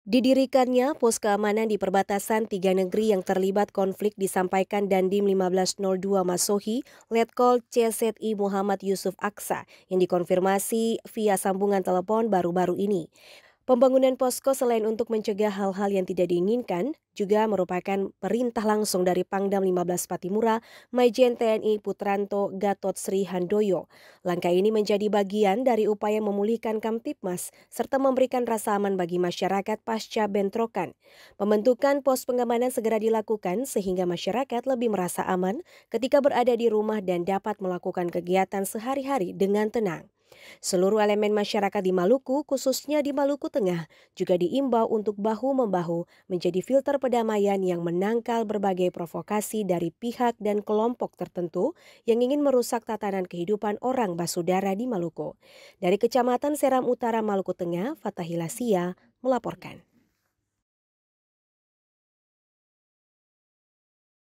Didirikannya pos keamanan di perbatasan tiga negeri yang terlibat konflik disampaikan Dandim 1502 Masohi, Letkol CZI Muhammad Yusuf Aksa yang dikonfirmasi via sambungan telepon baru-baru ini. Pembangunan posko selain untuk mencegah hal-hal yang tidak diinginkan, juga merupakan perintah langsung dari Pangdam 15 Patimura, Majen TNI Putranto Gatot Sri Handoyo. Langkah ini menjadi bagian dari upaya memulihkan Kamtipmas serta memberikan rasa aman bagi masyarakat pasca bentrokan. Pembentukan pos pengamanan segera dilakukan sehingga masyarakat lebih merasa aman ketika berada di rumah dan dapat melakukan kegiatan sehari-hari dengan tenang. Seluruh elemen masyarakat di Maluku, khususnya di Maluku Tengah, juga diimbau untuk bahu-membahu menjadi filter perdamaian yang menangkal berbagai provokasi dari pihak dan kelompok tertentu yang ingin merusak tatanan kehidupan orang basudara di Maluku. Dari Kecamatan Seram Utara, Maluku Tengah, Fatahila Sia melaporkan.